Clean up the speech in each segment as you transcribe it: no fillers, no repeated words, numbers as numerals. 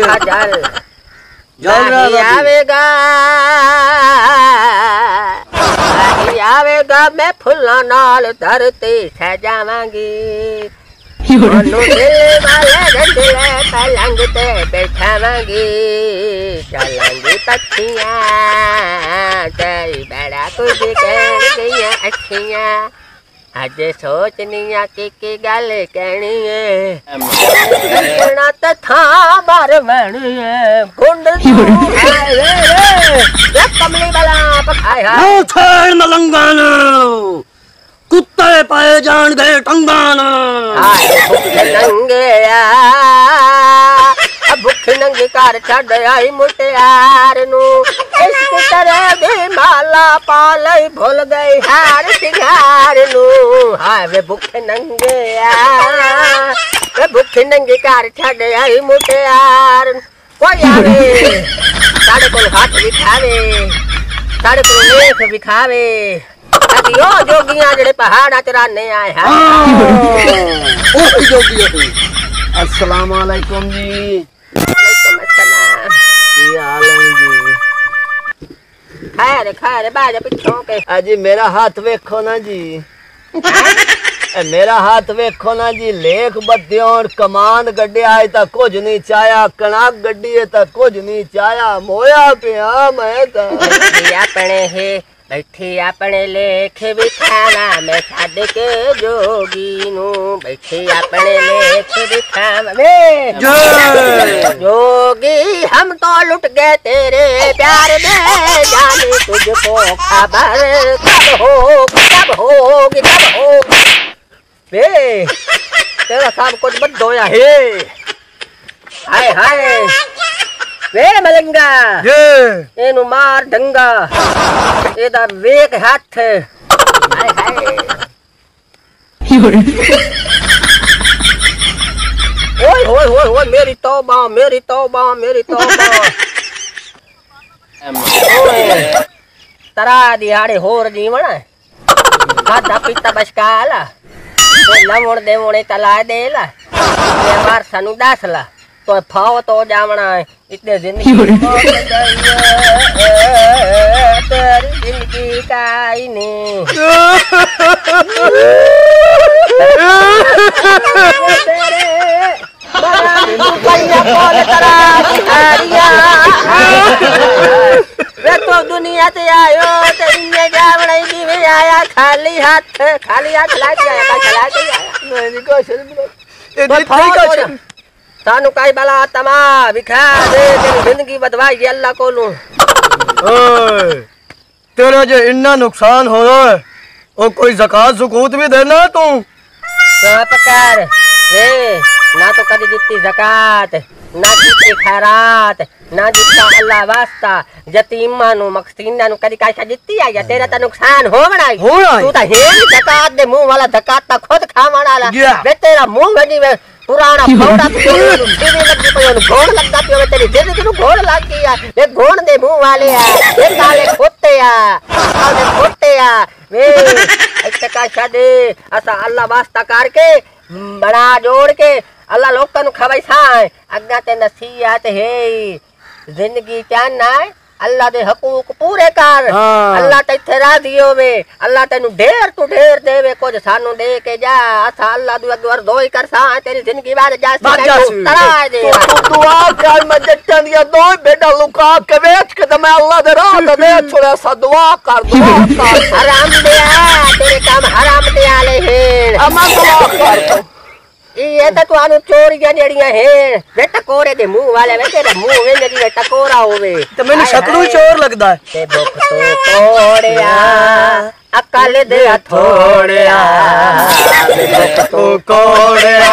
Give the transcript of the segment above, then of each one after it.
जल आवेगा आवेगा मैं फुल्लां नाल धरती सजावांगी ओनू दिल वाले गंदले पलंग ते बैठावांगी चलांगी पक्षियां तेरी बड़ा कुछ कह गईयां अखियां अज सोचनिया की गल कहनी है तो था बार बनी है गुंड कमली वाला पखाया मलंगन कुत्ते पाए जान गए टंगान भुख नंगी कार छड़ आई मुटियार नू इश्क तरह दी माला पालई भूल गई हार सिंगार नू हाय वे भुख नंगी कार छड़ आई मुटियार कोई आवे साढ़े को हाथ बिठावे साढ़े को लेख बिखावे ओ जोगियां जेड़े पहाड़ा च रहने आए हैं ओ जोगिया अस्सलाम वालेकुम जी खैर बाज पिछों के जी मेरा हाथ वेखो ना जी मेरा हाथ वेखो ना जी लेख बद्दियों कमान गड्डे आए ता कुछ नहीं चाया कणक गड्डी है ता कुछ नहीं चाया मोया पिया मैं ता अपने है बैठी अपने लेख बिठाना मैं छड़ के जोगी नू बैठी अपने लेख बिठाना जोगी हम तो लुट गए तेरे प्यार में जाने तुझको खबर कब होगी बे तेरा सब कुछ बंद होया है हाय हाय वे मलंगा एनु मार डंगा एदा वेक हाथ हाय हाय ओए मेरी तौबा तरा दिहाड़े होर जीवन खादा पीता बशकाला लवण देवणे तला देला मार सानू दासला तो फाव तो जावना है इतने जिंदगी तेरी जिंदगी का ही नहीं वे तो दुनिया से आयो तो इन्हें जावना ही में आया खाली हाथ लाके आया चला के आया नहीं कुछ सानू काई बला तमा विखा दे तेरी जिंदगी बदवाई अल्लाह को लूं तेरा जो इन्ना नुकसान हो रहा है और कोई ज़कात ज़ुकूत भी देना तू पकार रे ना तो कदी दित्ती ज़कात ना दित्ती खैरात ना दित्ता अल्लाह वास्ता यतीमा नु मस्कीना नु कदी काई दित्ती आ या तेरा ता नुकसान हो बनाई तू ता हेरी ज़कात दे मुंह वाला ज़कात ता खुद खावण वाला वे तेरा मुंह वजी पुराना फौड़ा पियो टीवी लगी पियो घोड़ लगदा पियो तेरी जिंदगी नु घोड़ लग गई वे घोड़ दे मुंह वाले आ वे काले खोते आ वे इत्ते का दे असा अल्लाह वास्ता करके बड़ा जोड़ के अल्लाह लोकां नु खवाई साए अग्गा ते नसीहत है जिंदगी चाहना है अल्लाह दे हकूक पूरे कर अल्लाह ते इत्थे राजी होवे अल्लाह तेनु ढेर तू ढेर देवे कुछ सानू दे के जा असा अल्लाह दू अगवर दोई कर सा तेरी जिंदगी बाद जा तराय दे तू दुआ कर मैं जट्टां दिया दो बेटा लुका के वेच के मैं अल्लाह दे राह ते दे छोड़ा सा दुआ कर हराम दे तेरे काम हराम दे आले है अमा दुआ कर ये तो तुहानू चोरियां जड़ियां हैं वे टकोरे दे मुंह वाले वे तेरा मुंह वे जड़ी टकोरा होवे तो मैंने शकलू चोर लगदा है ते भुख तो तोड़िया अकल दे थोड़िया भुख तो कोड़िया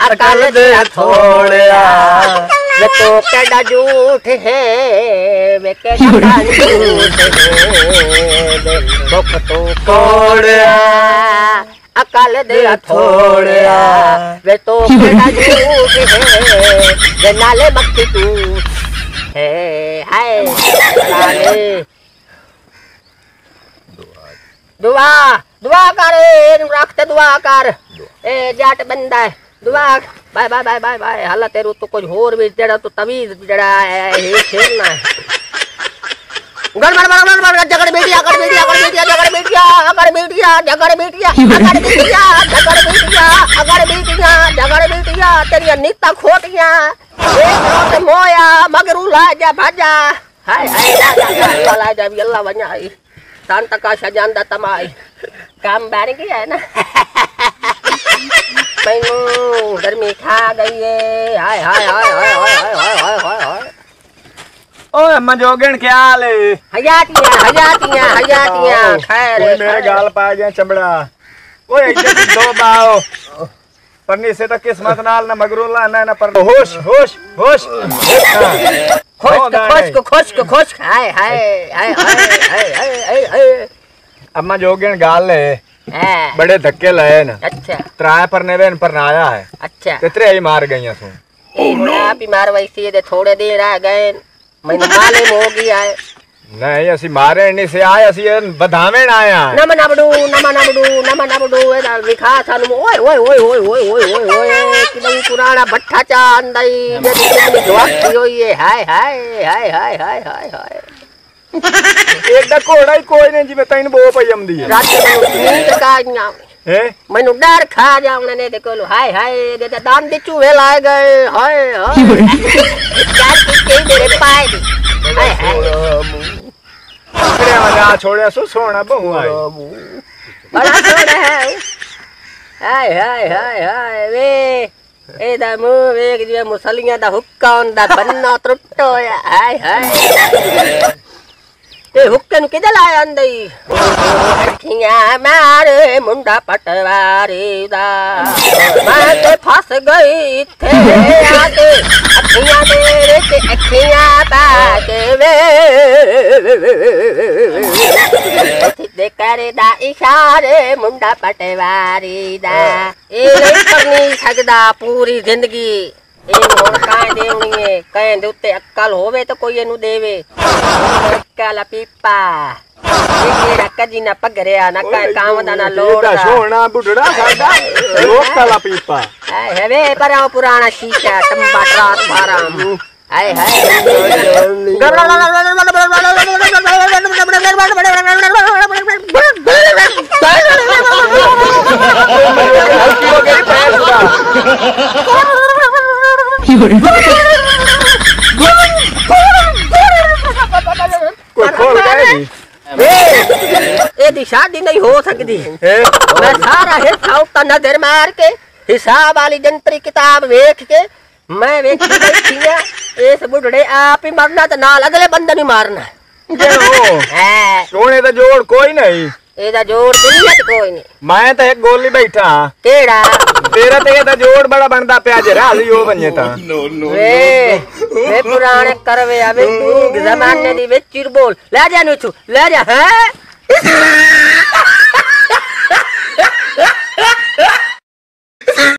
अकल दे थोड़िया वे तो केड़ा झूठ है वे केड़ा झूठ है भुख तो कोड़िया अकल दे थोड़िया वे तो केड़ा झूठ है वे नाले मक्खी तू है हाय नाले दुआ कर रखते दुआ कर ए जाट बंदा है दुआ bye bye bye bye bye हल्ला तेरू तो कुछ होर भी जड़ा तो तवीज जड़ा है ये खेलना है गड़ जगड़ बेटिया जगड़ बेटिया जगड़ बेटिया अगर बेटिया जगड़ बेटिया अगर बेटिया जगड़ बेटिया अगर बेटिया जगड़ बेटिया तेरी नीता खोटियां एक रोट मोया मगरू ला जा भाजा हाय हाय ला जा भी अल्लाह वनाई शांत का सजांदा तमाई काम बारे की है ना मैनू गर्मी खा गई है हाय हाय हाय हाय हाय हाय हाय हाय ओए अम्मा जोगन क्या हाल है? हजातियां खैर मेरे गाल पा गया चमड़ा ओए इधर दो बाओ पन्नी से तो किस्मत नाल ना मगरूला ना पर होश होश होश खुश हाय हाय हाय हाय हाय हाय अम्मा जोगन गाल है बड़े धक्के लाए ना अच्छा त्राय पर नेवेन पर नाया है अच्छा कितने ही मार गई सो ए बीमार वैसे दे थोड़े देर आ गए मैंने मालूम हो गया है नहीं असि मारे नहीं से आए असि बधावेन आया नमनाबडू एदा विखा थानु ओए ओए ओए ओए ओए ओए ओए ओए किदई पुराना भट्ठा चा अंदई जे कितनी जवाबती होई है हाय हाय हाय हाय हाय हाय हाय एक दा कोड़ा ही कोई नहीं जिवे तैन बो पयम दी रात में नींद का है मैनू डर खा जाऊंगा ने देखो हाय हाय दे दान दे चूहे लाए गए हाय हाय क्या के मेरे पाए हाय हाय अरे मजा छोड़े सो सोना बहु आए बड़ा सोना है हाय हाय हाय हाय वे ए दा मु वे जे मुसलियां दा हुक्का हुंदा बन्ना त्रुट्टो हाय हाय ए हुक्के नु किदे लाया अंदई अखियां मारे मुंडा पटवारी दा मैं ते फस गई थे आके अखियां मेरे ते अखियां पाके वे दे करे दा इशारे मुंडा पटवारी दा ए नहीं करनी सकदा पूरी जिंदगी ए हुण काए देवनी है कहे दे उत्ते अक्ल होवे तो कोई एनु देवे अक्ल पीपा ए केड़ा कजी ना पगरिया ना का काम दा ना लोड़ा सोना बुढ़ड़ा साडा लोक काला पीपा है वे पराओ पुराना शीशा तंबा रात भारा हाय हाय कोई खोल गए ए शादी नहीं हो सकती मैं सारा हिस्सा उतना नजर मार के हिसाब वाली जंतरी किताब वेख के मैं वेख इस बुढ़ड़े आप ही मरना तो नाल अगले बंदे नहीं मारना सोने दा जोड़ कोई नहीं एदा जोड़ दुनिया च कोई नहीं मैं तो एक गोली बैठा केड़ा तेरा ते दा जोड़ बड़ा बनदा पिया जे राजी हो बने ता वे पुराने करवे अबे तू जमाने दी विच बोल ले जा नु ले जा हैं